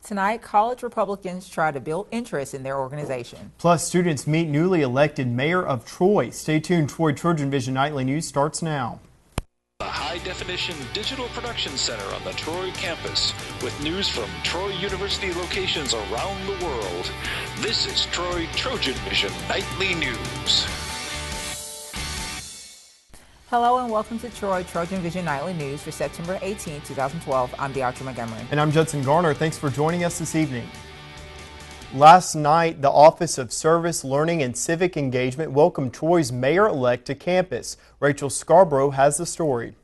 Tonight, college Republicans try to build interest in their organization. Plus, students meet newly elected mayor of Troy. Stay tuned. Troy TrojanVision Nightly News starts now. The high-definition digital production center on the Troy campus with news from Troy University locations around the world. This is Troy TrojanVision Nightly News. Hello and welcome to Troy TrojanVision Nightly News for September 18, 2012. I'm Deatra Montgomery. And I'm Judson Garner. Thanks for joining us this evening. Last night, the Office of Service, Learning, and Civic Engagement welcomed Troy's mayor-elect to campus. Rachel Scarborough has the story.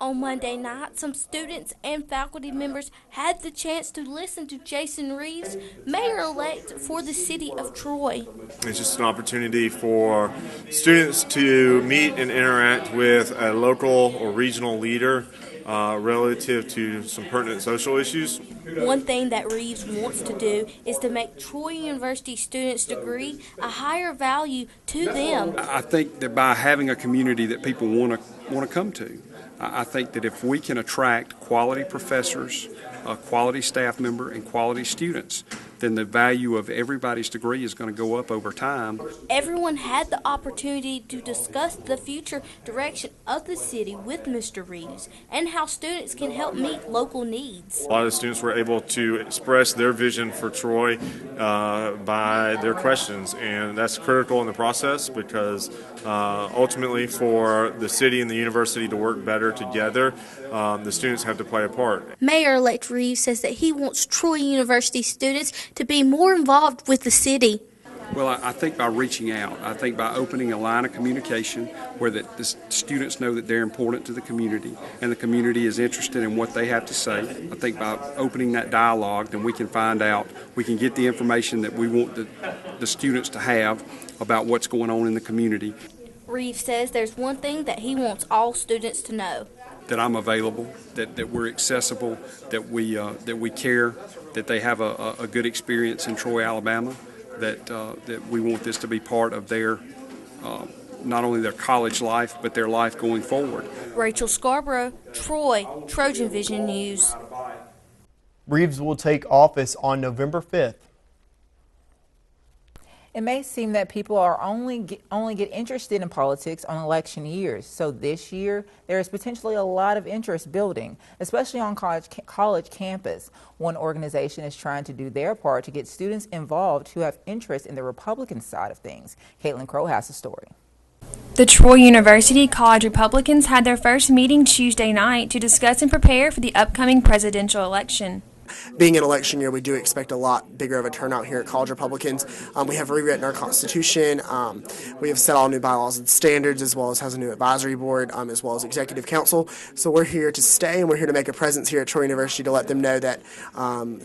On Monday night, some students and faculty members had the chance to listen to Jason Reeves, mayor-elect for the city of Troy. It's just an opportunity for students to meet and interact with a local or regional leader relative to some pertinent social issues. One thing that Reeves wants to do is to make Troy University students' degree a higher value to them. I think that by having a community that people want to come to, I think that if we can attract quality professors, a quality staff member, and quality students, then the value of everybody's degree is going to go up over time. Everyone had the opportunity to discuss the future direction of the city with Mr. Reeves and how students can help meet local needs. A lot of the students were able to express their vision for Troy by their questions, and that's critical in the process because ultimately for the city and the university to work better together, the students have to play a part. Mayor-elect Reeves says that he wants Troy University students to be more involved with the city. Well, I think by reaching out, I think by opening a line of communication where the students know that they're important to the community and the community is interested in what they have to say. I think by opening that dialogue, then we can find out, we can get the information that we want the students to have about what's going on in the community. Reeves says there's one thing that he wants all students to know. That I'm available, that we're accessible, that we care, that they have a good experience in Troy, Alabama, that we want this to be part of their not only their college life but their life going forward. Rachel Scarborough, Troy TrojanVision News. Reeves will take office on November 5th. It may seem that people are only get interested in politics on election years. So this year, there is potentially a lot of interest building, especially on college campus. One organization is trying to do their part to get students involved who have interest in the Republican side of things. Caitlin Crow has the story. The Troy University College Republicans had their first meeting Tuesday night to discuss and prepare for the upcoming presidential election. Being an election year, we do expect a lot bigger of a turnout here at College Republicans. We have rewritten our Constitution. We have set all new bylaws and standards, as well as has a new advisory board, as well as executive council. So we're here to stay, and we're here to make a presence here at Troy University to let them know that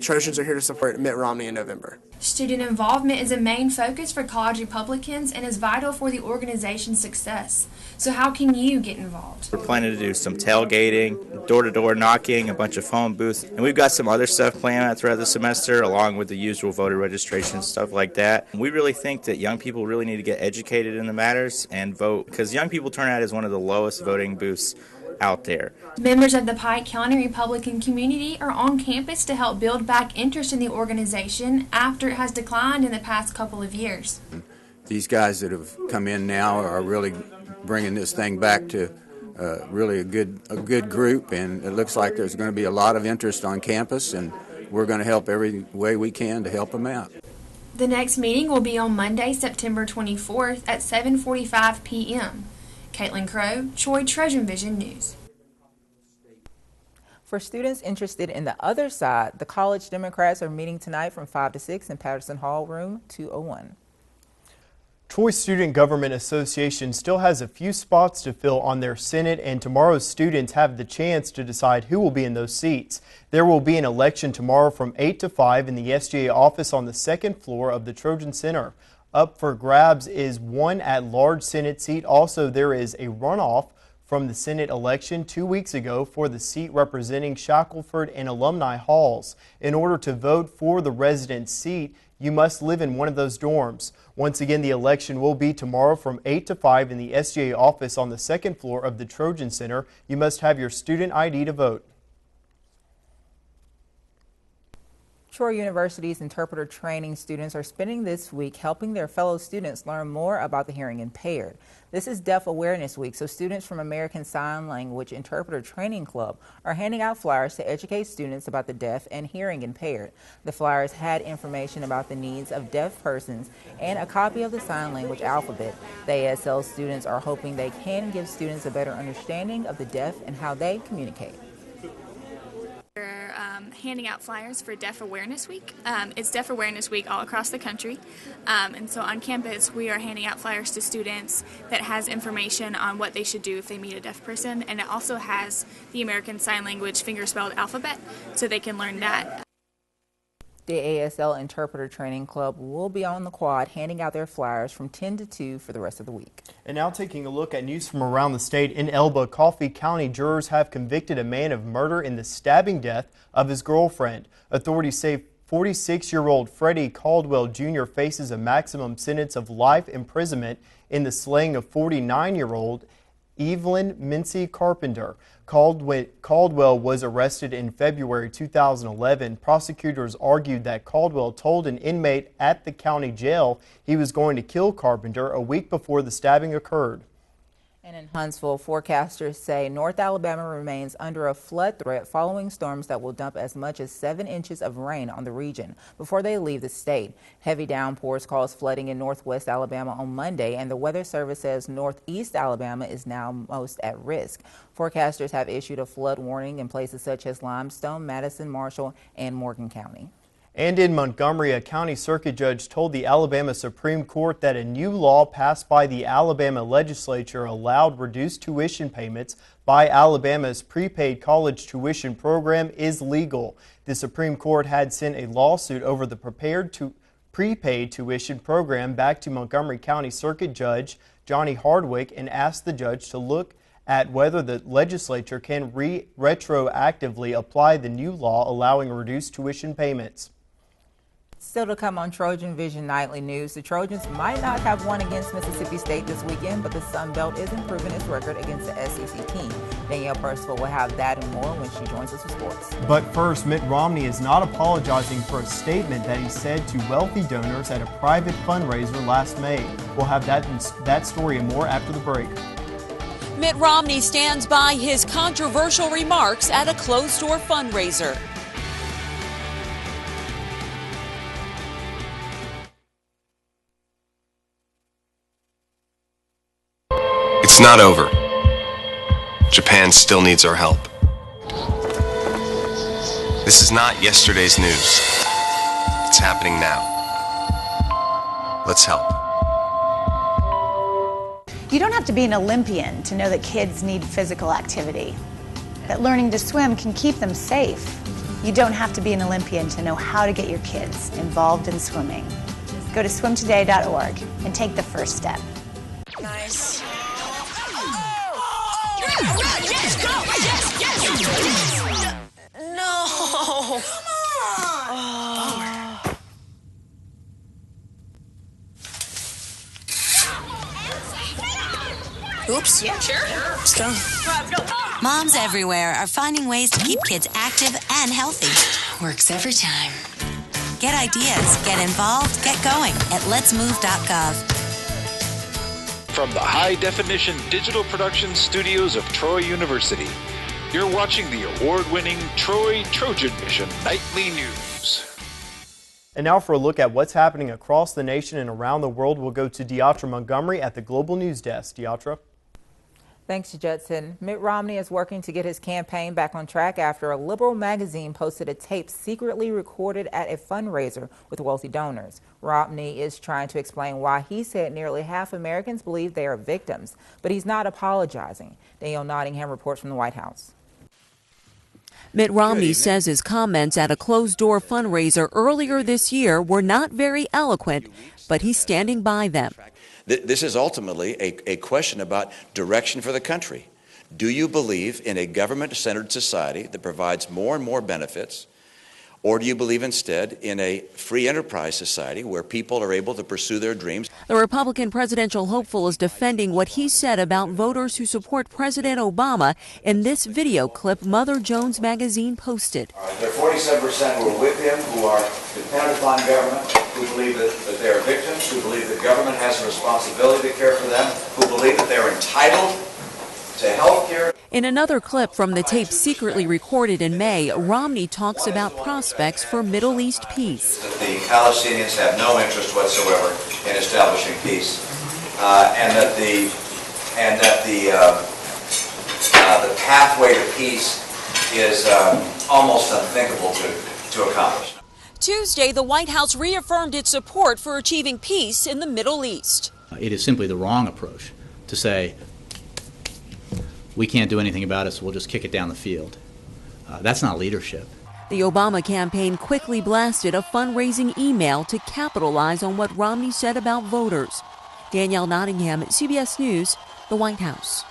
Trojans are here to support Mitt Romney in November. Student involvement is a main focus for College Republicans and is vital for the organization's success. So how can you get involved? We're planning to do some tailgating, door-to-door knocking, a bunch of phone booths, and we've got some other stuff planned throughout the semester, along with the usual voter registration, stuff like that. We really think that young people really need to get educated in the matters and vote, because young people turnout is one of the lowest voting booths out there. Members of the Pike County Republican community are on campus to help build back interest in the organization after it has declined in the past couple of years. These guys that have come in now are really bringing this thing back to really a good group, and it looks like there's going to be a lot of interest on campus, and we're going to help every way we can to help them out. The next meeting will be on Monday, September 24th at 7:45 p.m. Caitlin Crow, Troy TrojanVision News. For students interested in the other side, the college Democrats are meeting tonight from 5 to 6 in Patterson Hall, room 201. Troy Student Government Association still has a few spots to fill on their Senate, and tomorrow's students have the chance to decide who will be in those seats. There will be an election tomorrow from 8 to 5 in the SGA office on the second floor of the Trojan Center. Up for grabs is one at-large Senate seat. Also, there is a runoff from the Senate election 2 weeks ago for the seat representing Shackelford and Alumni Halls. In order to vote for the resident seat, you must live in one of those dorms. Once again, the election will be tomorrow from 8 to 5 in the SGA office on the second floor of the Trojan Center. You must have your student ID to vote. Troy University's interpreter training students are spending this week helping their fellow students learn more about the hearing impaired. This is Deaf Awareness Week, so students from American Sign Language Interpreter Training Club are handing out flyers to educate students about the deaf and hearing impaired. The flyers had information about the needs of deaf persons and a copy of the sign language alphabet. The ASL students are hoping they can give students a better understanding of the deaf and how they communicate. We're handing out flyers for Deaf Awareness Week. It's Deaf Awareness Week all across the country, and so on campus we are handing out flyers to students that has information on what they should do if they meet a deaf person, and it also has the American Sign Language fingerspelled alphabet so they can learn that. The ASL Interpreter Training Club will be on the quad handing out their flyers from 10 to 2 for the rest of the week. And now taking a look at news from around the state. In Elba, Coffee County jurors have convicted a man of murder in the stabbing death of his girlfriend. Authorities say 46-year-old Freddie Caldwell Jr. faces a maximum sentence of life imprisonment in the slaying of 49-year-old Evelyn Mincy Carpenter. Caldwell was arrested in February 2011. Prosecutors argued that Caldwell told an inmate at the county jail he was going to kill Carpenter a week before the stabbing occurred. And in Huntsville, forecasters say North Alabama remains under a flood threat following storms that will dump as much as 7 inches of rain on the region before they leave the state. Heavy downpours caused flooding in northwest Alabama on Monday, and the Weather Service says northeast Alabama is now most at risk. Forecasters have issued a flood warning in places such as Limestone, Madison, Marshall, and Morgan County. And in Montgomery, a county circuit judge told the Alabama Supreme Court that a new law passed by the Alabama legislature allowed reduced tuition payments by Alabama's prepaid college tuition program is legal. The Supreme Court had sent a lawsuit over the prepaid tuition program back to Montgomery County Circuit Judge Johnny Hardwick and asked the judge to look at whether the legislature can retroactively apply the new law allowing reduced tuition payments. Still to come on TrojanVision Nightly News, the Trojans might not have won against Mississippi State this weekend, but the Sun Belt is improving its record against the SEC team. Danielle Percival will have that and more when she joins us with sports. But first, Mitt Romney is not apologizing for a statement that he said to wealthy donors at a private fundraiser last May. We'll have that story and more after the break. Mitt Romney stands by his controversial remarks at a closed-door fundraiser. It's not over. Japan still needs our help. This is not yesterday's news. It's happening now. Let's help. You don't have to be an Olympian to know that kids need physical activity, that learning to swim can keep them safe. You don't have to be an Olympian to know how to get your kids involved in swimming. Go to swimtoday.org and take the first step. Nice. Yes, go! Yes, yes, yes! No! Come on! Oops. Yeah, sure. Let's go. Moms everywhere are finding ways to keep kids active and healthy. Works every time. Get ideas, get involved, get going at letsmove.gov. From the high-definition digital production studios of Troy University, you're watching the award-winning TrojanVision Nightly News. And now for a look at what's happening across the nation and around the world, we'll go to Deatra Montgomery at the Global News Desk. Deatra. Thanks, Jetson. Mitt Romney is working to get his campaign back on track after a liberal magazine posted a tape secretly recorded at a fundraiser with wealthy donors. Romney is trying to explain why he said nearly half Americans believe they are victims, but he's not apologizing. Danielle Nottingham reports from the White House. Mitt Romney says his comments at a closed-door fundraiser earlier this year were not very eloquent, but he's standing by them. This is ultimately a question about direction for the country. Do you believe in a government-centered society that provides more and more benefits, Or do you believe instead in a free enterprise society where people are able to pursue their dreams? The Republican presidential hopeful is defending what he said about voters who support President Obama in this video clip Mother Jones magazine posted. There are 47% who are with him, who are dependent upon government, who believe that they are victims, who believe that government has a responsibility to care for them, who believe that they're entitled to health care. In another clip from the tape secretly recorded in May, Romney talks about prospects for Middle East peace. The Palestinians have no interest whatsoever in establishing peace, and that the pathway to peace is almost unthinkable to accomplish. Tuesday, the White House reaffirmed its support for achieving peace in the Middle East. It is simply the wrong approach to say, we can't do anything about it, so we'll just kick it down the field. That's not leadership. The Obama campaign quickly blasted a fundraising email to capitalize on what Romney said about voters. Danielle Nottingham, CBS News, the White House.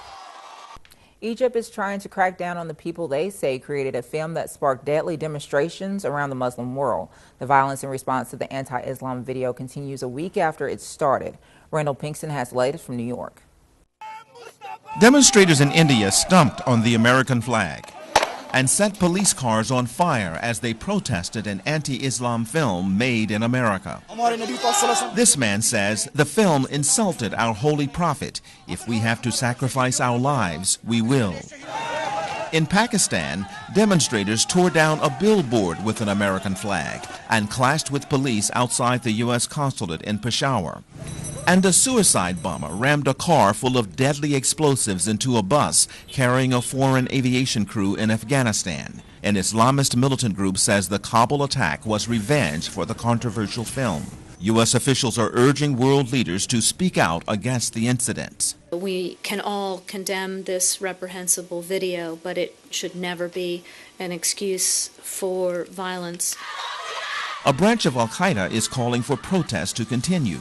Egypt is trying to crack down on the people they say created a film that sparked deadly demonstrations around the Muslim world. The violence in response to the anti-Islam video continues a week after it started. Randall Pinkston has the latest from New York. Demonstrators in India stumped on the American flag and set police cars on fire as they protested an anti-Islam film made in America. This man says the film insulted our holy prophet. If we have to sacrifice our lives, we will. In Pakistan, demonstrators tore down a billboard with an American flag and clashed with police outside the U.S. consulate in Peshawar. And a suicide bomber rammed a car full of deadly explosives into a bus carrying a foreign aviation crew in Afghanistan. An Islamist militant group says the Kabul attack was revenge for the controversial film. U.S. officials are urging world leaders to speak out against the incident. We can all condemn this reprehensible video, but it should never be an excuse for violence. A branch of Al-Qaeda is calling for protests to continue.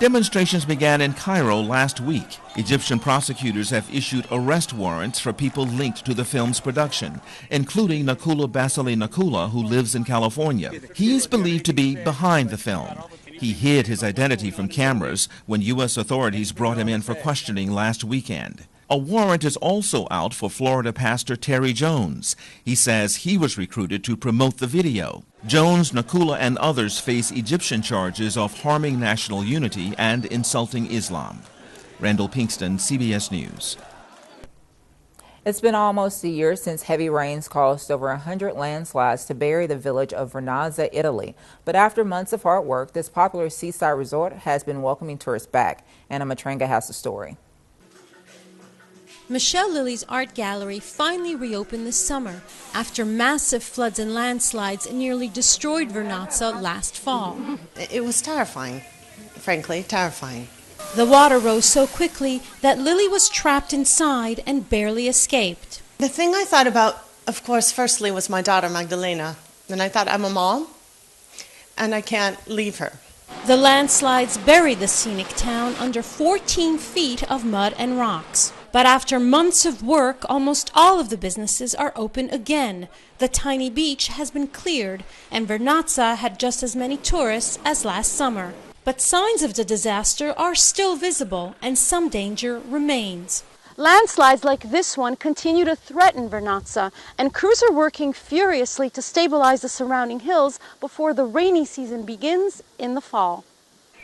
Demonstrations began in Cairo last week. Egyptian prosecutors have issued arrest warrants for people linked to the film's production, including Nakula Basile Nakula, who lives in California. He is believed to be behind the film. He hid his identity from cameras when U.S. authorities brought him in for questioning last weekend. A warrant is also out for Florida pastor Terry Jones. He says he was recruited to promote the video. Jones, Nakula, and others face Egyptian charges of harming national unity and insulting Islam. Randall Pinkston, CBS News. It's been almost a year since heavy rains caused over 100 landslides to bury the village of Vernazza, Italy. But after months of hard work, this popular seaside resort has been welcoming tourists back. Anna Matrenga has the story. Michelle Lilly's art gallery finally reopened this summer after massive floods and landslides nearly destroyed Vernazza last fall. It was terrifying, frankly, terrifying. The water rose so quickly that Lilly was trapped inside and barely escaped. The thing I thought about, of course, firstly was my daughter Magdalena. And I thought, I'm a mom, and I can't leave her. The landslides buried the scenic town under 14 feet of mud and rocks. But after months of work, almost all of the businesses are open again. The tiny beach has been cleared, and Vernazza had just as many tourists as last summer. But signs of the disaster are still visible, and some danger remains. Landslides like this one continue to threaten Vernazza, and crews are working furiously to stabilize the surrounding hills before the rainy season begins in the fall.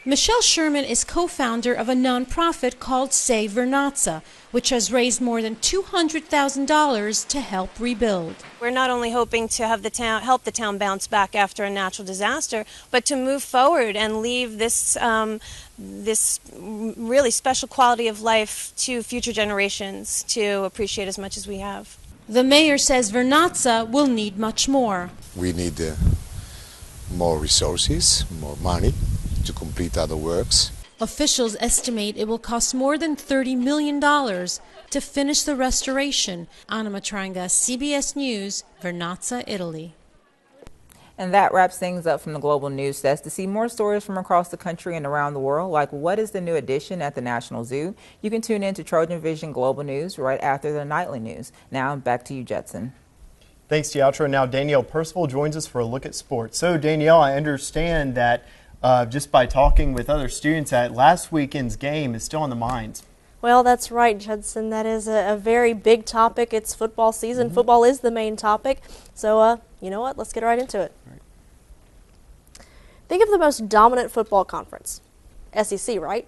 Michelle Sherman is co-founder of a nonprofit called Save Vernazza, which has raised more than $200,000 to help rebuild. We're not only hoping to have help the town bounce back after a natural disaster, but to move forward and leave this really special quality of life to future generations to appreciate as much as we have. The mayor says Vernazza will need much more. We need more resources, more money to complete other works. Officials estimate it will cost more than $30 million to finish the restoration. Anna Matrenga, CBS News, Vernazza, Italy. And that wraps things up from the Global News Desk. To see more stories from across the country and around the world, like what is the new addition at the National Zoo, you can tune in to Trojan Vision Global News right after the nightly news. Now, back to you, Jetson. Thanks, Teatro. Now Danielle Percival joins us for a look at sports. So Danielle, I understand that just by talking with other students that last weekend's game is still on the minds. Well, that's right, Judson. That is a very big topic. It's football season. Football is the main topic. So, you know what? Let's get right into it. Think of the most dominant football conference. SEC, right?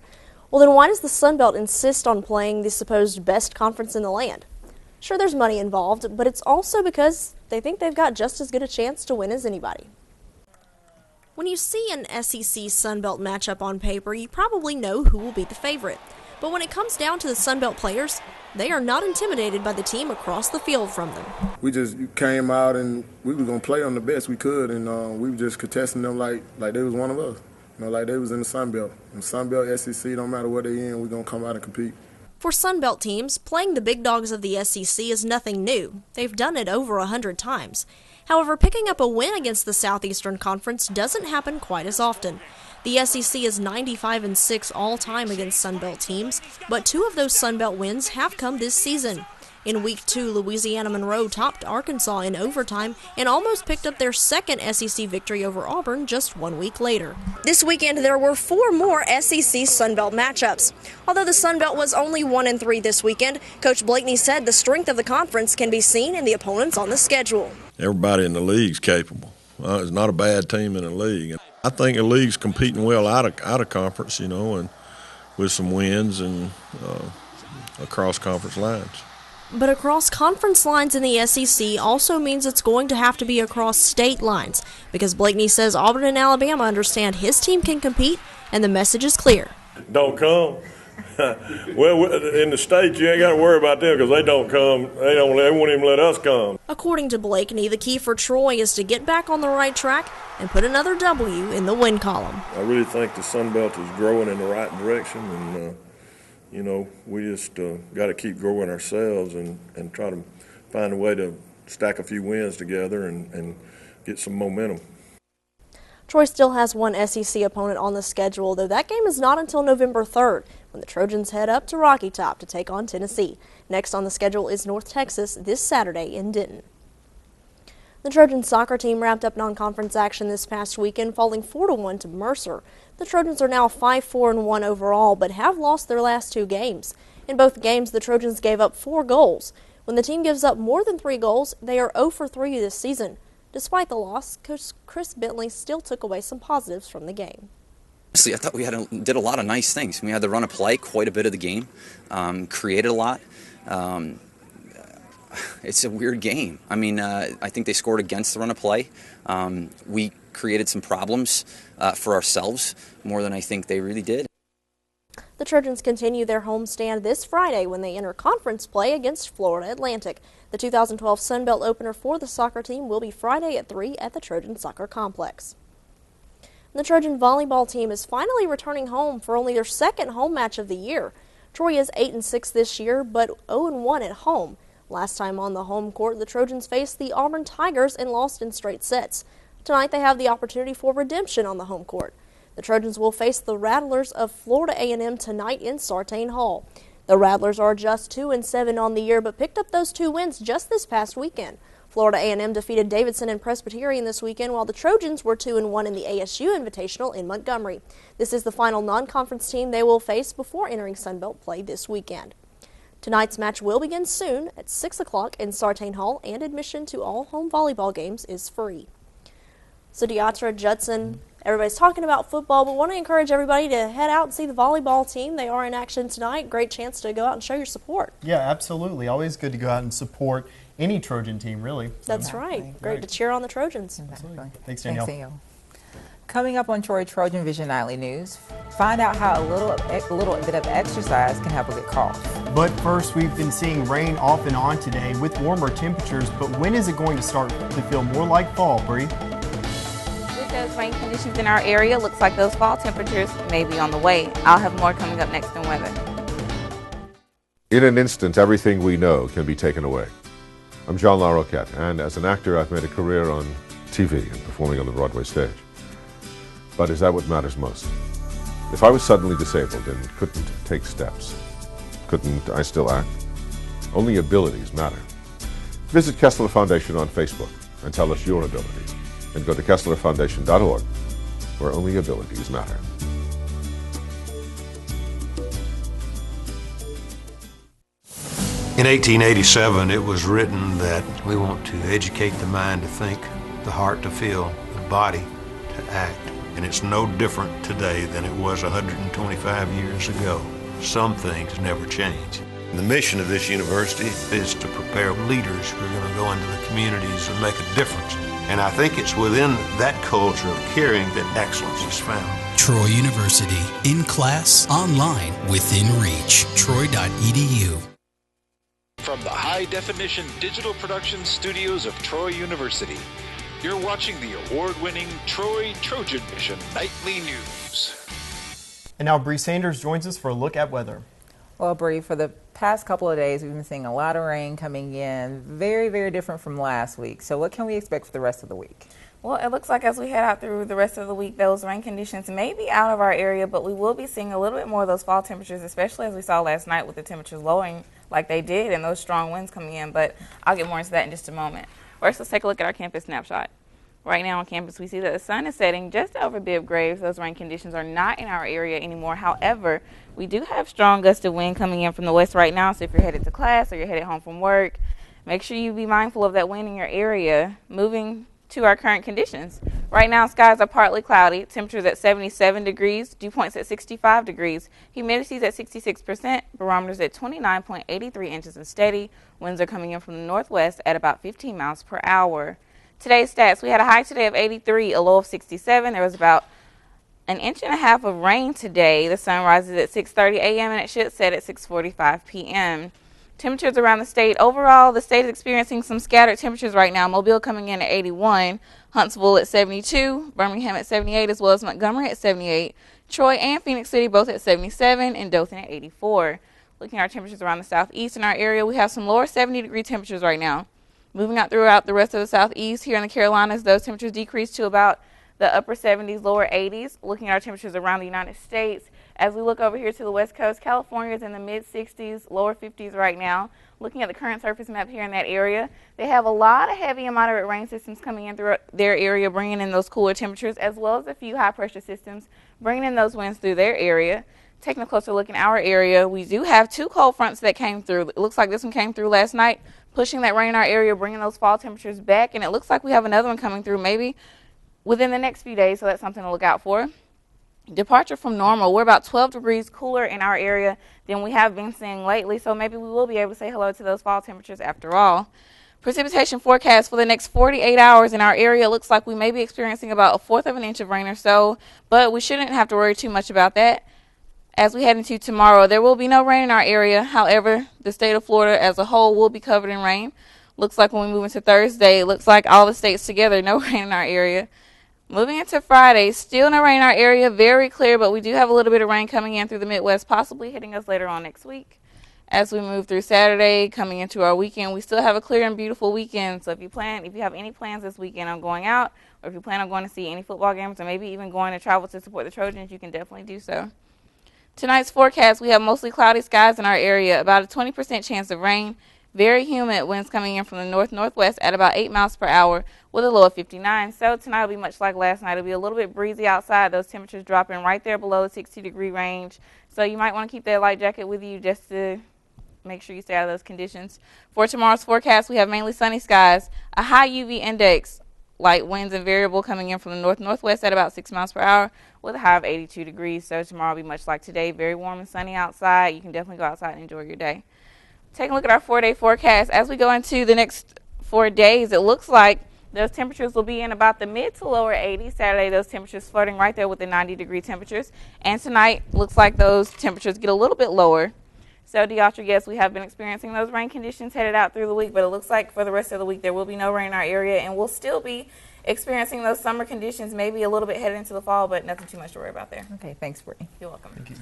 Well, then why does the Sun Belt insist on playing the supposed best conference in the land? Sure, there's money involved, but it's also because they think they've got just as good a chance to win as anybody. When you see an SEC Sun Belt matchup on paper, you probably know who will be the favorite. But when it comes down to the Sun Belt players, they are not intimidated by the team across the field from them. We just came out and we were going to play on the best we could, and we were just contesting them like they was one of us. You know, like they was in the Sun Belt. In the Sun Belt, SEC, don't matter what they in, we're going to come out and compete. For Sun Belt teams, playing the big dogs of the SEC is nothing new. They've done it over 100 times. However, picking up a win against the Southeastern Conference doesn't happen quite as often. The SEC is 95-6 all-time against Sun Belt teams, but 2 of those Sun Belt wins have come this season. In Week 2, Louisiana Monroe topped Arkansas in overtime and almost picked up their second SEC victory over Auburn just 1 week later. This weekend, there were 4 more SEC Sun Belt matchups. Although the Sun Belt was only 1-3 this weekend, Coach Blakeney said the strength of the conference can be seen in the opponents on the schedule. Everybody in the league's capable. It's not a bad team in the league. I think the league's competing well out of conference, you know, and with some wins and across conference lines. But across conference lines in the SEC also means it's going to have to be across state lines, because Blakeney says Auburn and Alabama understand his team can compete, and the message is clear. Don't come. Well, in the States, you ain't got to worry about them because they don't come. They won't even let us come. According to Blakeney, the key for Troy is to get back on the right track and put another W in the win column. I really think the Sun Belt is growing in the right direction, and you know, we just got to keep growing ourselves and try to find a way to stack a few wins together and get some momentum. Troy still has one SEC opponent on the schedule, though that game is not until November 3rd, when the Trojans head up to Rocky Top to take on Tennessee. Next on the schedule is North Texas this Saturday in Denton. The Trojan soccer team wrapped up non-conference action this past weekend, falling 4-1 to Mercer. The Trojans are now 5-4-1 overall, but have lost their last 2 games. In both games, the Trojans gave up 4 goals. When the team gives up more than 3 goals, they are 0-3 this season. Despite the loss, Coach Chris Bentley still took away some positives from the game. Honestly, I thought we did a lot of nice things. We had to run a play quite a bit of the game, created a lot. It's a weird game. I mean, I think they scored against the run of play. We created some problems for ourselves more than I think they really did. The Trojans continue their homestand this Friday when they enter conference play against Florida Atlantic. The 2012 Sun Belt opener for the soccer team will be Friday at 3 at the Trojan Soccer Complex. The Trojan volleyball team is finally returning home for only their second home match of the year. Troy is 8-6 this year, but 0-1 at home. Last time on the home court, the Trojans faced the Auburn Tigers and lost in straight sets. Tonight they have the opportunity for redemption on the home court. The Trojans will face the Rattlers of Florida A&M tonight in Sartain Hall. The Rattlers are just 2-7 on the year, but picked up those 2 wins just this past weekend. Florida A&M defeated Davidson and Presbyterian this weekend, while the Trojans were 2-1 in the ASU Invitational in Montgomery. This is the final non-conference team they will face before entering Sunbelt play this weekend. Tonight's match will begin soon at 6 o'clock in Sartain Hall, and admission to all home volleyball games is free. So Deatra, Judson, everybody's talking about football, but want to encourage everybody to head out and see the volleyball team. They are in action tonight. Great chance to go out and show your support. Yeah, absolutely. Always good to go out and support any Trojan team, really. That's right. Great to cheer on the Trojans. Absolutely. Thanks, Danielle. Thanks, Danielle. Coming up on TrojanVision Nightly News, find out how a little bit of exercise can help a good cough. But first, we've been seeing rain off and on today with warmer temperatures, but when is it going to start to feel more like fall, Bree? With those rain conditions in our area, looks like those fall temperatures may be on the way. I'll have more coming up next in weather. In an instant, everything we know can be taken away. I'm John LaRoquette, and as an actor, I've made a career on TV and performing on the Broadway stage. But is that what matters most? If I was suddenly disabled and couldn't take steps, couldn't I still act? Only abilities matter. Visit Kessler Foundation on Facebook and tell us your ability. And go to KesslerFoundation.org, where only abilities matter. In 1887, it was written that we want to educate the mind to think, the heart to feel, the body to act. And it's no different today than it was 125 years ago. Some things never change. The mission of this university is to prepare leaders who are going to go into the communities and make a difference. And I think it's within that culture of caring that excellence is found. Troy University, in class, online, within reach. Troy.edu. From the high-definition digital production studios of Troy University, you're watching the award-winning TrojanVision Nightly News. And now Bree Sanders joins us for a look at weather. Well, Bree, for the past couple of days, we've been seeing a lot of rain coming in, very, very different from last week. So what can we expect for the rest of the week? Well, it looks like as we head out through the rest of the week, those rain conditions may be out of our area, but we will be seeing a little bit more of those fall temperatures, especially as we saw last night with the temperatures lowering like they did and those strong winds coming in. But I'll get more into that in just a moment. First, let's take a look at our campus snapshot. Right now on campus, we see that the sun is setting just over Bibb Graves. Those rain conditions are not in our area anymore. However, we do have strong gusts of wind coming in from the west right now. So if you're headed to class or you're headed home from work, make sure you be mindful of that wind in your area. Moving to our current conditions. Right now, skies are partly cloudy. Temperatures at 77 degrees. Dew points at 65 degrees. Humidity is at 66%. Barometers at 29.83 inches and steady. Winds are coming in from the northwest at about 15 miles per hour. Today's stats, we had a high today of 83, a low of 67. There was about an inch and a half of rain today. The sun rises at 6:30 a.m. and it should set at 6:45 p.m. Temperatures around the state. Overall, the state is experiencing some scattered temperatures right now. Mobile coming in at 81, Huntsville at 72, Birmingham at 78, as well as Montgomery at 78, Troy and Phoenix City both at 77, and Dothan at 84. Looking at our temperatures around the southeast in our area, we have some lower 70-degree temperatures right now. Moving out throughout the rest of the southeast here in the Carolinas, those temperatures decrease to about the upper 70s, lower 80s. Looking at our temperatures around the United States, as we look over here to the west coast, California is in the mid-60s, lower 50s right now. Looking at the current surface map here in that area, they have a lot of heavy and moderate rain systems coming in through their area, bringing in those cooler temperatures, as well as a few high-pressure systems, bringing in those winds through their area. Taking a closer look in our area, we do have two cold fronts that came through. It looks like this one came through last night, pushing that rain in our area, bringing those fall temperatures back, and it looks like we have another one coming through maybe within the next few days, so that's something to look out for. Departure from normal. We're about 12 degrees cooler in our area than we have been seeing lately, so maybe we will be able to say hello to those fall temperatures after all. Precipitation forecast for the next 48 hours in our area looks like we may be experiencing about 1/4 of an inch of rain or so, but we shouldn't have to worry too much about that. As we head into tomorrow, there will be no rain in our area. However, the state of Florida as a whole will be covered in rain. Looks like when we move into Thursday, it looks like all the states together, no rain in our area. Moving into Friday, still no rain in our area, very clear, but we do have a little bit of rain coming in through the Midwest, possibly hitting us later on next week. As we move through Saturday, coming into our weekend, we still have a clear and beautiful weekend. So if you have any plans this weekend on going out, or if you plan on going to see any football games, or maybe even going to travel to support the Trojans, you can definitely do so. Tonight's forecast, we have mostly cloudy skies in our area, about a 20% chance of rain. Very humid, winds coming in from the north-northwest at about 8 miles per hour with a low of 59. So tonight will be much like last night. It'll be a little bit breezy outside. Those temperatures dropping right there below the 60-degree range. So you might want to keep that light jacket with you just to make sure you stay out of those conditions. For tomorrow's forecast, we have mainly sunny skies, a high UV index, light winds and variable coming in from the north-northwest at about 6 miles per hour with a high of 82 degrees. So tomorrow will be much like today, very warm and sunny outside. You can definitely go outside and enjoy your day. Taking a look at our 4-day forecast, as we go into the next 4 days, it looks like those temperatures will be in about the mid to lower 80s. Saturday, those temperatures flirting right there with the 90-degree temperatures. And tonight, looks like those temperatures get a little bit lower. So, Deatra, yes, we have been experiencing those rain conditions headed out through the week, but it looks like for the rest of the week there will be no rain in our area, and we'll still be experiencing those summer conditions, maybe a little bit headed into the fall, but nothing too much to worry about there. Okay, thanks, Brittany. You're welcome. Thank you.